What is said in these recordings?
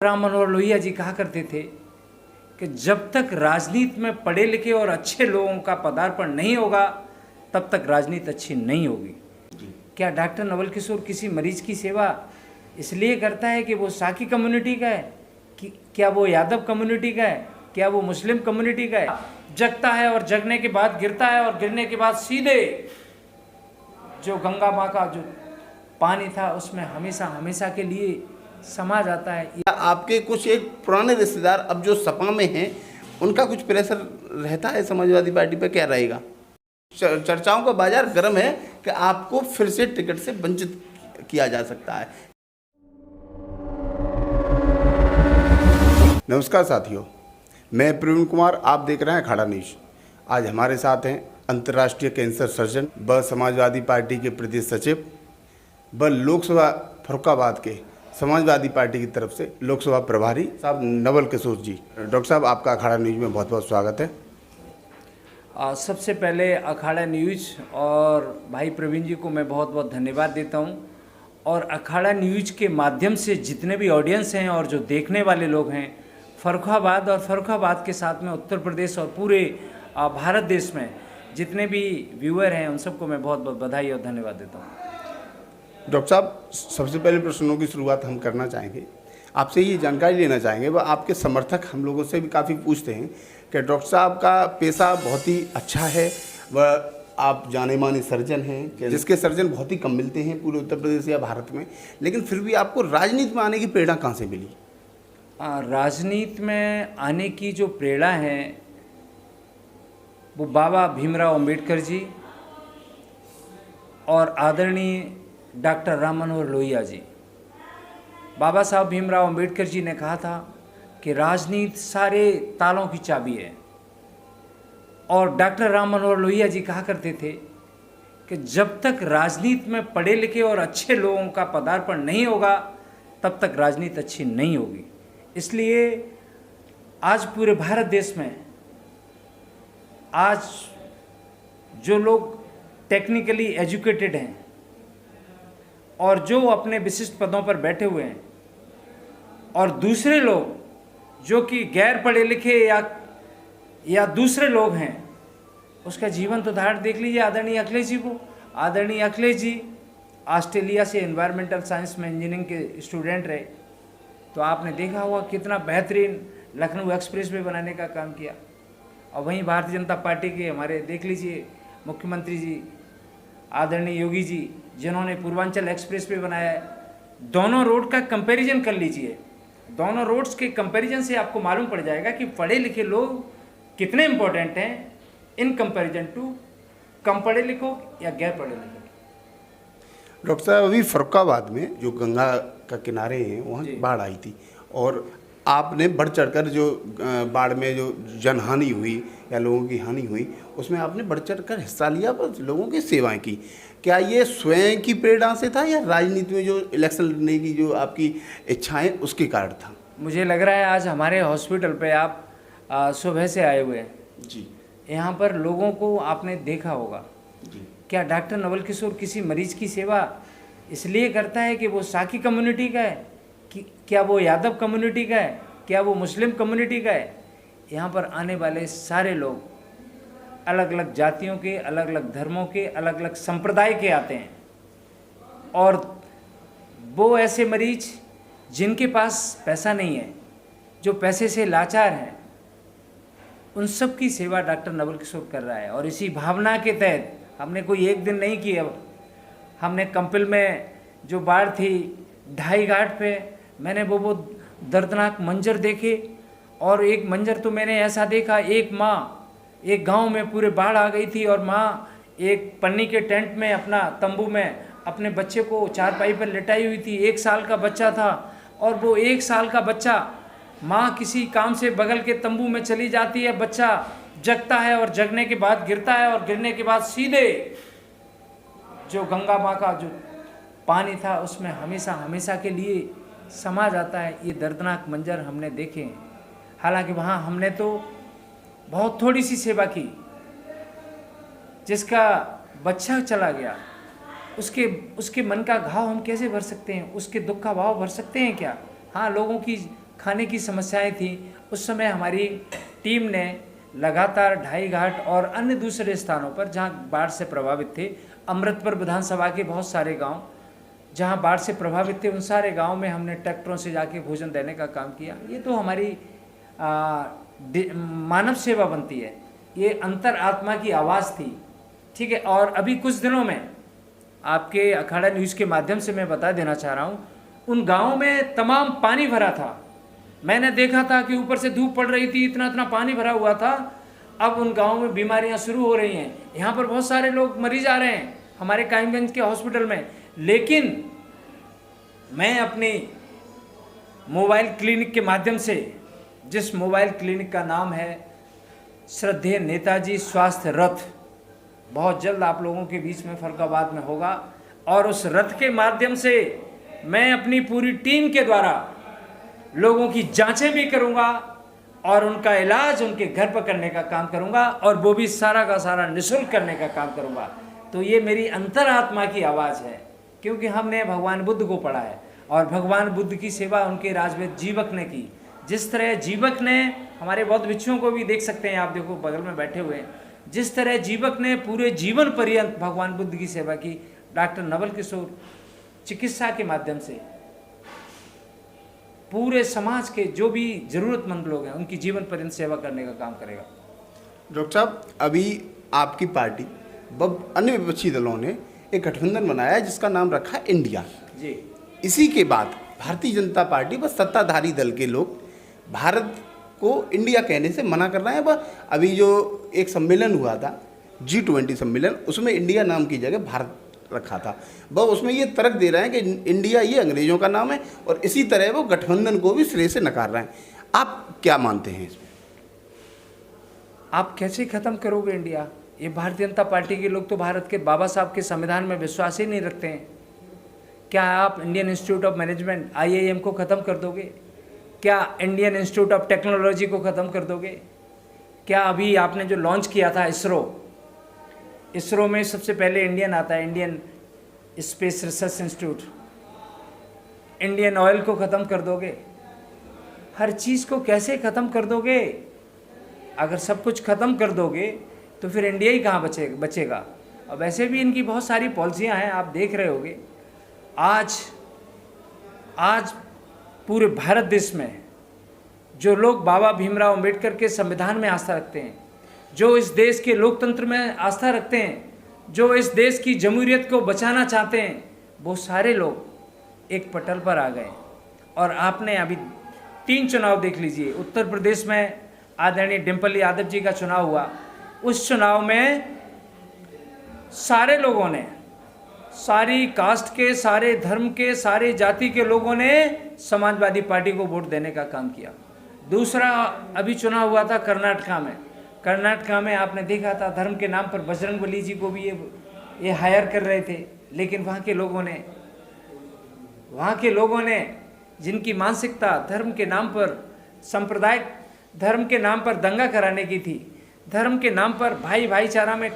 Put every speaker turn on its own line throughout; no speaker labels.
राम मनोहर लोहिया जी कहा करते थे कि जब तक राजनीति में पढ़े लिखे और अच्छे लोगों का पदार्पण नहीं होगा तब तक राजनीति अच्छी नहीं होगी। क्या डॉक्टर नवल किशोर किसी मरीज की सेवा इसलिए करता है कि वो साकी कम्युनिटी का है, कि क्या वो यादव कम्युनिटी का है, क्या वो मुस्लिम कम्युनिटी का है? जगता है और जगने के बाद गिरता है और गिरने के बाद सीधे जो गंगा माँ का जो पानी था उसमें हमेशा हमेशा के लिए समा जाता है।
आपके कुछ एक पुराने रिश्तेदार अब जो सपा में हैं, उनका कुछ प्रेशर रहता है समाजवादी पार्टी पे, क्या रहेगा? चर्चाओं का बाजार गर्म है कि आपको फिर से टिकट से वंचित किया जा सकता है। नमस्कार साथियों, मैं प्रवीण कुमार, आप देख रहे हैं अखाड़ा न्यूज। आज हमारे साथ हैं अंतर्राष्ट्रीय कैंसर सर्जन व समाजवादी पार्टी के प्रदेश सचिव व लोकसभा फर्रुखाबाद के समाजवादी पार्टी की तरफ से लोकसभा प्रभारी साहब नवल किशोर जी। डॉक्टर साहब, आपका अखाड़ा न्यूज में बहुत बहुत स्वागत है।
सबसे पहले अखाड़ा न्यूज और भाई प्रवीण जी को मैं बहुत बहुत धन्यवाद देता हूं, और अखाड़ा न्यूज के माध्यम से जितने भी ऑडियंस हैं और जो देखने वाले लोग हैं फर्रुखाबाद और फर्रुखाबाद के साथ में उत्तर प्रदेश और पूरे भारत देश में जितने भी व्यूअर हैं उन सबको मैं बहुत बहुत बधाई और धन्यवाद देता हूँ।
डॉक्टर साहब, सबसे पहले प्रश्नों की शुरुआत हम करना चाहेंगे, आपसे ये जानकारी लेना चाहेंगे। वह आपके समर्थक हम लोगों से भी काफ़ी पूछते हैं कि डॉक्टर साहब का पेशा बहुत ही अच्छा है, वह आप जाने माने सर्जन हैं, जिसके सर्जन बहुत ही कम मिलते हैं पूरे उत्तर प्रदेश या भारत में, लेकिन फिर भी आपको राजनीति में आने की प्रेरणा कहाँ से मिली?
राजनीति में आने की जो प्रेरणा है वो बाबा भीमराव अंबेडकर जी और आदरणीय डॉक्टर राम मनोहर लोहिया जी। बाबा साहब भीमराव अंबेडकर जी ने कहा था कि राजनीति सारे तालों की चाबी है, और डॉक्टर राम मनोहर लोहिया जी कहा करते थे कि जब तक राजनीति में पढ़े लिखे और अच्छे लोगों का पदार्पण नहीं होगा तब तक राजनीति अच्छी नहीं होगी। इसलिए आज पूरे भारत देश में आज जो लोग टेक्निकली एजुकेटेड हैं और जो अपने विशिष्ट पदों पर बैठे हुए हैं, और दूसरे लोग जो कि गैर पढ़े लिखे या दूसरे लोग हैं, उसका जीवन तो उदाहरण देख लीजिए आदरणीय अखिलेश जी को। आदरणीय अखिलेश जी ऑस्ट्रेलिया से एनवायरमेंटल साइंस में इंजीनियरिंग के स्टूडेंट रहे, तो आपने देखा होगा कितना बेहतरीन लखनऊ एक्सप्रेस वे बनाने का काम किया। और वहीं भारतीय जनता पार्टी के हमारे देख लीजिए मुख्यमंत्री जी आदरणीय योगी जी, जिन्होंने पूर्वांचल एक्सप्रेस वे बनाया है। दोनों रोड का कंपैरिजन कर लीजिए, दोनों रोड्स के कंपैरिजन से आपको मालूम पड़ जाएगा कि पढ़े लिखे लोग कितने इम्पोर्टेंट हैं इन कंपैरिजन टू कम पढ़े लिखों या गैर पढ़े लिखों।
डॉक्टर साहब, अभी फर्रुखाबाद में जो गंगा का किनारे हैं वहाँ बाढ़ आई थी, और आपने बढ़ चढ़कर जो बाढ़ में जो जनहानि हुई या लोगों की हानि हुई उसमें आपने बढ़ चढ़कर हिस्सा लिया, पर लोगों की सेवाएं की। क्या ये स्वयं की प्रेरणा से था या राजनीति में जो इलेक्शन लड़ने की जो आपकी इच्छाएं उसके कारण था?
मुझे लग रहा है आज हमारे हॉस्पिटल पे आप सुबह से आए हुए हैं
जी।
यहाँ पर लोगों को आपने देखा होगा
जी।
क्या डॉक्टर नवल किशोर किसी मरीज की सेवा इसलिए करता है कि वो साकी कम्युनिटी का है, कि क्या वो यादव कम्युनिटी का है, क्या वो मुस्लिम कम्युनिटी का है? यहाँ पर आने वाले सारे लोग अलग अलग जातियों के, अलग अलग धर्मों के, अलग अलग संप्रदाय के आते हैं, और वो ऐसे मरीज जिनके पास पैसा नहीं है, जो पैसे से लाचार हैं, उन सब की सेवा डॉक्टर नवल किशोर कर रहा है। और इसी भावना के तहत हमने कोई एक दिन नहीं किया, हमने कंपिल में जो बाढ़ थी ढाई घाट पे, मैंने वो दर्दनाक मंजर देखे, और एक मंजर तो मैंने ऐसा देखा, एक माँ, एक गांव में पूरे बाढ़ आ गई थी और माँ एक पन्नी के टेंट में अपना तंबू में अपने बच्चे को चारपाई पर लेटाई हुई थी। 1 साल का बच्चा था, और वो 1 साल का बच्चा, माँ किसी काम से बगल के तंबू में चली जाती है, बच्चा जगता है और जगने के बाद गिरता है और गिरने के बाद सीधे जो गंगा माँ का जो पानी था उसमें हमेशा हमेशा के लिए समा जाता है। ये दर्दनाक मंजर हमने देखे हैं। हालांकि वहाँ हमने तो बहुत थोड़ी सी सेवा की। जिसका बच्चा चला गया उसके मन का घाव हम कैसे भर सकते हैं? उसके दुख का भाव भर सकते हैं क्या? हाँ, लोगों की खाने की समस्याएं थी। उस समय हमारी टीम ने लगातार ढाई घाट और अन्य दूसरे स्थानों पर जहाँ बाढ़ से प्रभावित थे, अमृतपुर विधानसभा के बहुत सारे गांव जहाँ बाढ़ से प्रभावित थे, उन सारे गांव में हमने ट्रैक्टरों से जाके भोजन देने का काम किया। ये तो हमारी मानव सेवा बनती है, ये अंतर आत्मा की आवाज़ थी, ठीक है। और अभी कुछ दिनों में आपके अखाड़ा न्यूज़ के माध्यम से मैं बता देना चाह रहा हूँ, उन गाँवों में तमाम पानी भरा था। मैंने देखा था कि ऊपर से धूप पड़ रही थी, इतना इतना पानी भरा हुआ था। अब उन गाँवों में बीमारियाँ शुरू हो रही हैं। यहाँ पर बहुत सारे लोग मरीज आ रहे हैं हमारे कायमगंज के हॉस्पिटल में, लेकिन मैं अपनी मोबाइल क्लिनिक के माध्यम से, जिस मोबाइल क्लिनिक का नाम है श्रद्धेय नेताजी स्वास्थ्य रथ, बहुत जल्द आप लोगों के बीच में फर्रुखाबाद में होगा, और उस रथ के माध्यम से मैं अपनी पूरी टीम के द्वारा लोगों की जांचें भी करूंगा और उनका इलाज उनके घर पर करने का काम करूंगा, और वो भी सारा का सारा निःशुल्क करने का काम करूंगा। तो ये मेरी अंतरात्मा की आवाज़ है, क्योंकि हमने भगवान बुद्ध को पढ़ा है और भगवान बुद्ध की सेवा उनके राजवेद जीवक ने की। जिस तरह जीवक ने, हमारे बौद्ध भिक्षुओं को भी देख सकते हैं आप, देखो बगल में बैठे हुए हैं, जिस तरह जीवक ने पूरे जीवन पर्यंत भगवान बुद्ध की सेवा की, डॉक्टर नवल किशोर चिकित्सा के माध्यम से पूरे समाज के जो भी जरूरतमंद लोग हैं उनकी जीवन पर्यंत सेवा करने का काम करेगा।
डॉक्टर साहब, अभी आपकी पार्टी व अन्य विपक्षी दलों ने एक गठबंधन बनाया है जिसका नाम रखा है इंडिया
जी।
इसी के बाद भारतीय जनता पार्टी व सत्ताधारी दल के लोग भारत को इंडिया कहने से मना कर रहे हैं। वह अभी जो एक सम्मेलन हुआ था G20 सम्मेलन, उसमें इंडिया नाम की जगह भारत रखा था, वह उसमें ये तर्क दे रहे हैं कि इंडिया ये अंग्रेजों का नाम है, और इसी तरह वो गठबंधन को भी सिरे से नकार रहे हैं। आप क्या मानते हैं इसमें?
आप कैसे ख़त्म करोगे इंडिया? ये भारतीय जनता पार्टी के लोग तो भारत के बाबा साहब के संविधान में विश्वास ही नहीं रखते हैं। क्या आप Indian institute of management IIM को ख़त्म कर दोगे? क्या इंडियन इंस्टीट्यूट ऑफ टेक्नोलॉजी को ख़त्म कर दोगे? क्या अभी आपने जो लॉन्च किया था इसरो में सबसे पहले इंडियन आता है, Indian space research institute, Indian oil को ख़त्म कर दोगे? हर चीज़ को कैसे ख़त्म कर दोगे? अगर सब कुछ ख़त्म कर दोगे तो फिर इंडिया ही कहाँ बचेगा। और वैसे भी इनकी बहुत सारी पॉलिसियाँ हैं, आप देख रहे होगे। आज पूरे भारत देश में जो लोग बाबा भीमराव अम्बेडकर के संविधान में आस्था रखते हैं, जो इस देश के लोकतंत्र में आस्था रखते हैं, जो इस देश की जमहूरियत को बचाना चाहते हैं, वो सारे लोग एक पटल पर आ गए। और आपने अभी 3 चुनाव देख लीजिए। उत्तर प्रदेश में आदरणीय डिम्पल यादव जी का चुनाव हुआ, उस चुनाव में सारे लोगों ने, सारी कास्ट के, सारे धर्म के, सारे जाति के लोगों ने समाजवादी पार्टी को वोट देने का काम किया। दूसरा अभी चुनाव हुआ था कर्नाटका में। कर्नाटका में आपने देखा था धर्म के नाम पर बजरंगबली जी को भी ये हायर कर रहे थे, लेकिन वहाँ के लोगों ने जिनकी मानसिकता धर्म के नाम पर, सांप्रदायिक धर्म के नाम पर दंगा कराने की थी, धर्म के नाम पर भाईचारा में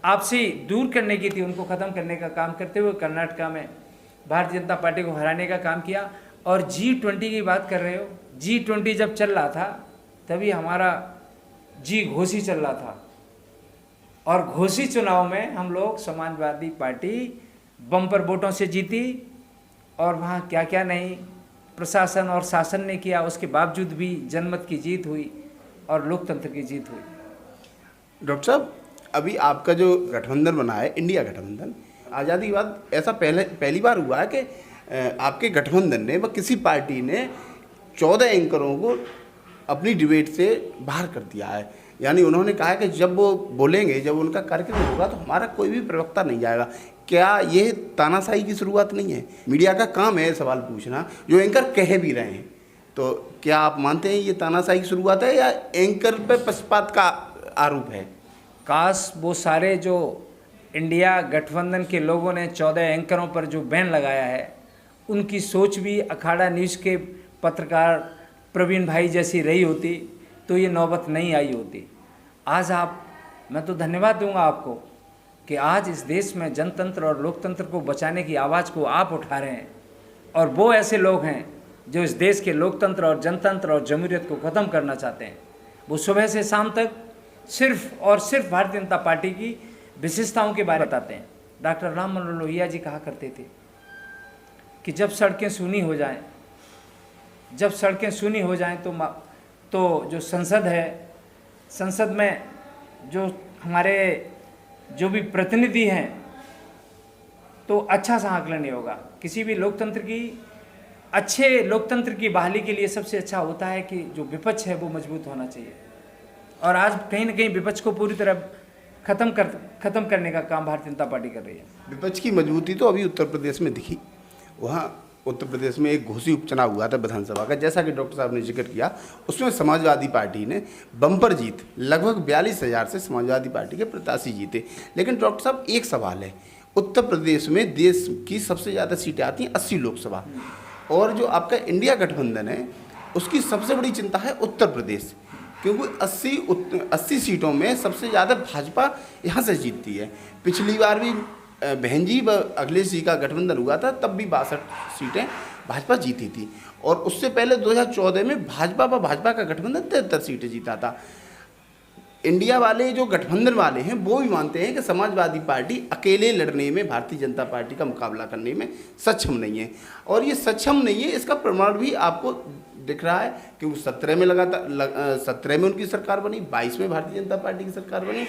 आपसी दूर करने की थी, उनको ख़त्म करने का काम करते हुए कर्नाटका में भारतीय जनता पार्टी को हराने का काम किया। और G20 की बात कर रहे हो, G20 जब चल रहा था तभी हमारा घोषी चल रहा था, और घोषी चुनाव में हम लोग समाजवादी पार्टी बम्पर वोटों से जीती, और वहाँ क्या क्या नहीं प्रशासन और शासन ने किया, उसके बावजूद भी जनमत की जीत हुई और लोकतंत्र की जीत हुई।
डॉक्टर साहब, अभी आपका जो गठबंधन बना है इंडिया गठबंधन, आज़ादी के बाद ऐसा पहली बार हुआ है कि आपके गठबंधन ने व किसी पार्टी ने 14 एंकरों को अपनी डिबेट से बाहर कर दिया है। यानी उन्होंने कहा है कि जब वो बोलेंगे, जब उनका कार्यक्रम होगा तो हमारा कोई भी प्रवक्ता नहीं जाएगा। क्या ये तानाशाही की शुरुआत नहीं है? मीडिया का काम है सवाल पूछना, जो एंकर कह भी रहे हैं, तो क्या आप मानते हैं ये तानाशाही की शुरुआत है या एंकर पे पक्षपात का आरोप है?
काश वो सारे जो इंडिया गठबंधन के लोगों ने 14 एंकरों पर जो बैन लगाया है, उनकी सोच भी अखाड़ा न्यूज़ के पत्रकार प्रवीण भाई जैसी रही होती तो ये नौबत नहीं आई होती। आज मैं तो धन्यवाद दूंगा आपको कि आज इस देश में जनतंत्र और लोकतंत्र को बचाने की आवाज़ को आप उठा रहे हैं, और वो ऐसे लोग हैं जो इस देश के लोकतंत्र और जनतंत्र और जमहूरियत को ख़त्म करना चाहते हैं, वो सुबह से शाम तक सिर्फ और सिर्फ भारतीय जनता पार्टी की विशेषताओं के बारे में बताते हैं। डॉक्टर राम मनोहर लोहिया जी कहा करते थे कि जब सड़कें सूनी हो जाएं, जब सड़कें सूनी हो जाएं तो जो संसद है, संसद में जो हमारे जो भी प्रतिनिधि हैं, तो अच्छा सा आकलन नहीं होगा। किसी भी लोकतंत्र की, अच्छे लोकतंत्र की बहाली के लिए सबसे अच्छा होता है कि जो विपक्ष है वो मजबूत होना चाहिए। और आज कहीं ना कहीं विपक्ष को पूरी तरह खत्म करने का काम भारतीय जनता पार्टी कर रही है।
विपक्ष की मजबूती तो अभी उत्तर प्रदेश में दिखी। वहाँ उत्तर प्रदेश में एक घोषी उपचुनाव हुआ था विधानसभा का, जैसा कि डॉक्टर साहब ने जिक्र किया, उसमें समाजवादी पार्टी ने बम्पर जीत, लगभग 42,000 से समाजवादी पार्टी के प्रत्याशी जीते। लेकिन डॉक्टर साहब एक सवाल है, उत्तर प्रदेश में देश की सबसे ज़्यादा सीटें आती हैं 80 लोकसभा, और जो आपका इंडिया गठबंधन है उसकी सबसे बड़ी चिंता है उत्तर प्रदेश, क्योंकि 80 सीटों में सबसे ज़्यादा भाजपा यहाँ से जीतती है। पिछली बार भी बहन जी व अखिलेश जी का गठबंधन हुआ था, तब भी 62 सीटें भाजपा जीती थी, और उससे पहले 2014 में भाजपा का गठबंधन 73 सीटें जीता था। इंडिया वाले जो गठबंधन वाले हैं वो भी मानते हैं कि समाजवादी पार्टी अकेले लड़ने में भारतीय जनता पार्टी का मुकाबला करने में सक्षम नहीं है, और ये सक्षम नहीं है इसका प्रमाण भी आपको दिख रहा है, क्योंकि 17 में लगातार 17 में उनकी सरकार बनी, 22 में भारतीय जनता पार्टी की सरकार बनी।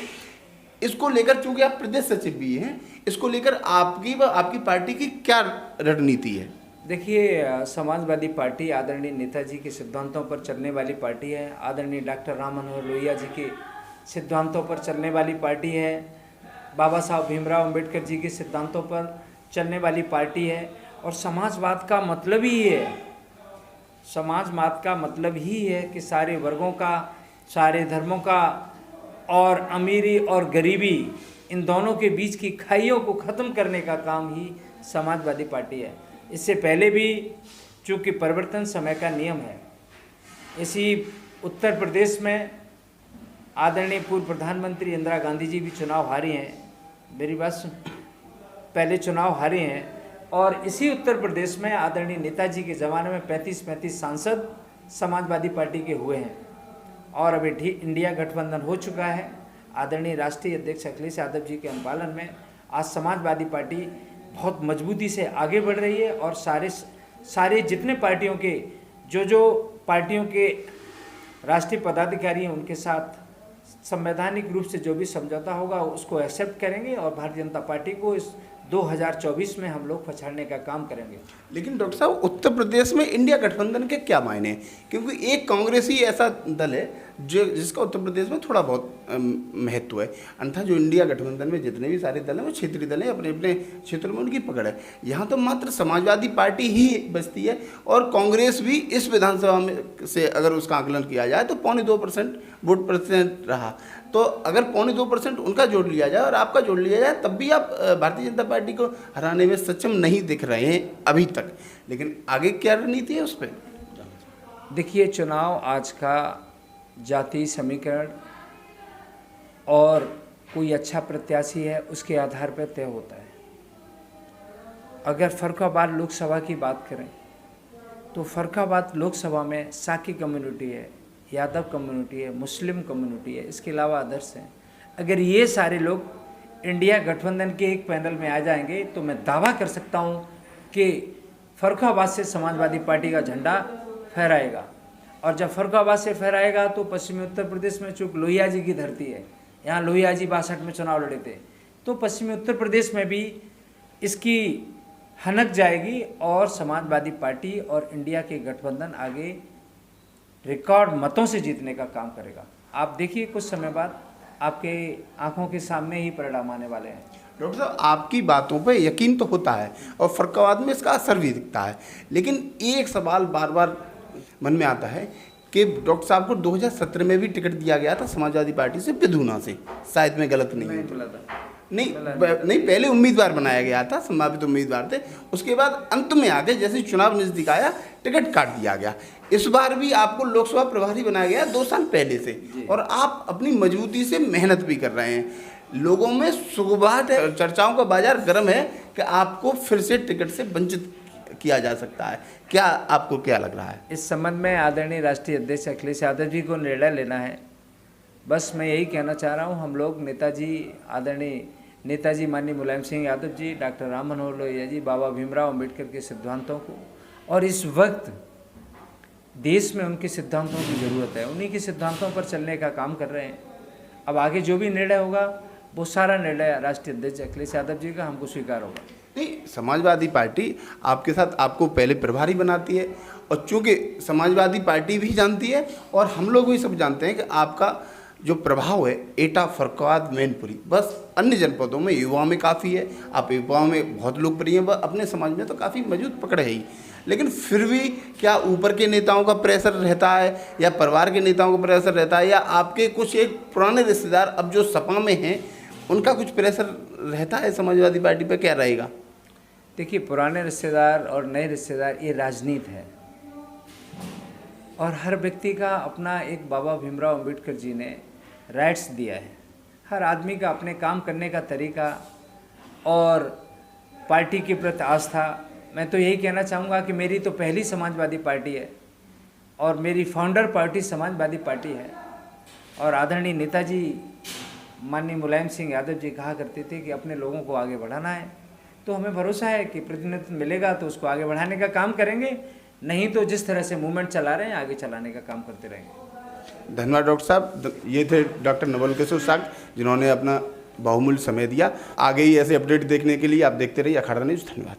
इसको लेकर, चूंकि आप प्रदेश सचिव भी हैं, इसको लेकर आपकी व आपकी पार्टी की क्या रणनीति है?
देखिए, समाजवादी पार्टी आदरणीय नेताजी के सिद्धांतों पर चलने वाली पार्टी है। आदरणीय डॉक्टर राम मनोहर लोहिया जी के सिद्धांतों पर चलने वाली पार्टी है। बाबा साहब भीमराव अंबेडकर जी के सिद्धांतों पर चलने वाली पार्टी है। और समाजवाद का मतलब ही है, समाजवाद का मतलब ही है कि सारे वर्गों का, सारे धर्मों का, और अमीरी और गरीबी, इन दोनों के बीच की खाइयों को ख़त्म करने का काम ही समाजवादी पार्टी है। इससे पहले भी चूँकि परिवर्तन समय का नियम है, इसी उत्तर प्रदेश में आदरणीय पूर्व प्रधानमंत्री इंदिरा गांधी जी भी चुनाव हारी हैं, मेरी बात सुन, पहले चुनाव हारे हैं, और इसी उत्तर प्रदेश में आदरणीय नेताजी के ज़माने में 35 सांसद समाजवादी पार्टी के हुए हैं, और अभी इंडिया गठबंधन हो चुका है। आदरणीय राष्ट्रीय अध्यक्ष अखिलेश यादव जी के अनुपालन में आज समाजवादी पार्टी बहुत मजबूती से आगे बढ़ रही है, और सारे जितने पार्टियों के जो पार्टियों के राष्ट्रीय पदाधिकारी हैं उनके साथ संवैधानिक रूप से जो भी समझौता होगा उसको एक्सेप्ट करेंगे, और भारतीय जनता पार्टी को इस 2024 में हम लोग पछाड़ने का काम करेंगे।
लेकिन डॉक्टर साहब, उत्तर प्रदेश में इंडिया गठबंधन के क्या मायने हैं? क्योंकि एक कांग्रेस ही ऐसा दल है जिसका उत्तर प्रदेश में थोड़ा बहुत महत्व है, अन्यथा जो इंडिया गठबंधन में जितने भी सारे दल हैं वो क्षेत्रीय दल हैं, अपने अपने क्षेत्र में उनकी पकड़ है। यहाँ तो मात्र समाजवादी पार्टी ही बचती है, और कांग्रेस भी इस विधानसभा में से अगर उसका आकलन किया जाए तो 2.25% वोट % रहा। तो अगर 2.25% उनका जोड़ लिया जाए और आपका जोड़ लिया जाए, तब भी आप भारतीय जनता पार्टी को हराने में सक्षम नहीं दिख रहे हैं अभी तक। लेकिन आगे क्या रणनीति है उस पर?
देखिए, चुनाव आज का जातीय समीकरण और कोई अच्छा प्रत्याशी है उसके आधार पर तय होता है। अगर फर्रुखाबाद लोकसभा की बात करें तो फर्रुखाबाद लोकसभा में साकी कम्युनिटी है, यादव कम्युनिटी है, मुस्लिम कम्युनिटी है, इसके अलावा अदर्स हैं। अगर ये सारे लोग इंडिया गठबंधन के एक पैनल में आ जाएंगे तो मैं दावा कर सकता हूँ कि फर्रुखाबाद से समाजवादी पार्टी का झंडा फहराएगा। और जब फर्रुखाबाद से फहराएगा तो पश्चिमी उत्तर प्रदेश में चूँकि लोहिया जी की धरती है, यहाँ लोहिया जी 62 में चुनाव लड़े थे, तो पश्चिमी उत्तर प्रदेश में भी इसकी हनक जाएगी, और समाजवादी पार्टी और इंडिया के गठबंधन आगे रिकॉर्ड मतों से जीतने का काम करेगा। आप देखिए, कुछ समय बाद आपके आंखों के सामने ही परिणाम आने वाले हैं।
डॉक्टर साहब, आपकी बातों पे यकीन तो होता है और फर्रुखाबाद में इसका असर भी दिखता है, लेकिन एक सवाल बार बार मन में आता है कि डॉक्टर साहब को 2017 में भी टिकट दिया गया था समाजवादी पार्टी से, विधुना से, शायद मैं गलत नहीं हूँ। नहीं, पहले उम्मीदवार बनाया गया था, संभावित उम्मीदवार थे, उसके बाद अंत में आके जैसे चुनाव नजदीक आया टिकट काट दिया गया। इस बार भी आपको लोकसभा प्रभारी बनाया गया 2 साल पहले से, और आप अपनी मजबूती से मेहनत भी कर रहे हैं। लोगों में सुगबुगाहट है, चर्चाओं का बाजार गर्म है कि आपको फिर से टिकट से वंचित किया जा सकता है? क्या आपको क्या लग रहा है?
इस संबंध में आदरणीय राष्ट्रीय अध्यक्ष अखिलेश यादव जी को निर्णय लेना है। बस मैं यही कहना चाह रहा हूँ, हम लोग आदरणीय नेताजी माननीय मुलायम सिंह यादव जी, डॉक्टर राम मनोहर लोहिया जी, बाबा भीमराव अम्बेडकर के सिद्धांतों को, और इस वक्त देश में उनके सिद्धांतों की ज़रूरत है, उन्हीं के सिद्धांतों पर चलने का काम कर रहे हैं। अब आगे जो भी निर्णय होगा वो सारा निर्णय राष्ट्रीय अध्यक्ष अखिलेश यादव जी का हमको स्वीकार होगा।
नहीं, समाजवादी पार्टी आपके साथ आपको पहले प्रभारी बनाती है, और चूँकि समाजवादी पार्टी भी जानती है और हम लोग भी सब जानते हैं कि आपका जो प्रभाव है एटा, फरक्वाद, मैनपुरी, बस अन्य जनपदों में युवाओं में काफ़ी है। आप युवाओं में बहुत लोकप्रिय हैं, अपने समाज में तो काफ़ी मजबूत पकड़ है ही। लेकिन फिर भी क्या ऊपर के नेताओं का प्रेशर रहता है, या परिवार के नेताओं का प्रेशर रहता है, या आपके कुछ एक पुराने रिश्तेदार अब जो सपा में हैं उनका कुछ प्रेशर रहता है समाजवादी पार्टी पर? क्या रहेगा?
देखिए, पुराने रिश्तेदार और नए रिश्तेदार ये राजनीति है, और हर व्यक्ति का अपना एक बाबा भीमराव अम्बेडकर जी ने राइट्स दिया है। हर आदमी का अपने काम करने का तरीका और पार्टी के प्रति आस्था। मैं तो यही कहना चाहूँगा कि मेरी तो पहली समाजवादी पार्टी है और मेरी फाउंडर पार्टी समाजवादी पार्टी है, और आदरणीय नेताजी माननीय मुलायम सिंह यादव जी कहा करते थे कि अपने लोगों को आगे बढ़ाना है, तो हमें भरोसा है कि प्रतिनिधित्व मिलेगा तो उसको आगे बढ़ाने का काम करेंगे, नहीं तो जिस तरह से मूवमेंट चला रहे हैं आगे चलाने का काम करते रहेंगे।
धन्यवाद डॉक्टर साहब। ये थे डॉक्टर नवल किशोर साग, जिन्होंने अपना बहुमूल्य समय दिया। आगे ही ऐसे अपडेट देखने के लिए आप देखते रहिए अखाड़ा न्यूज़। धन्यवाद।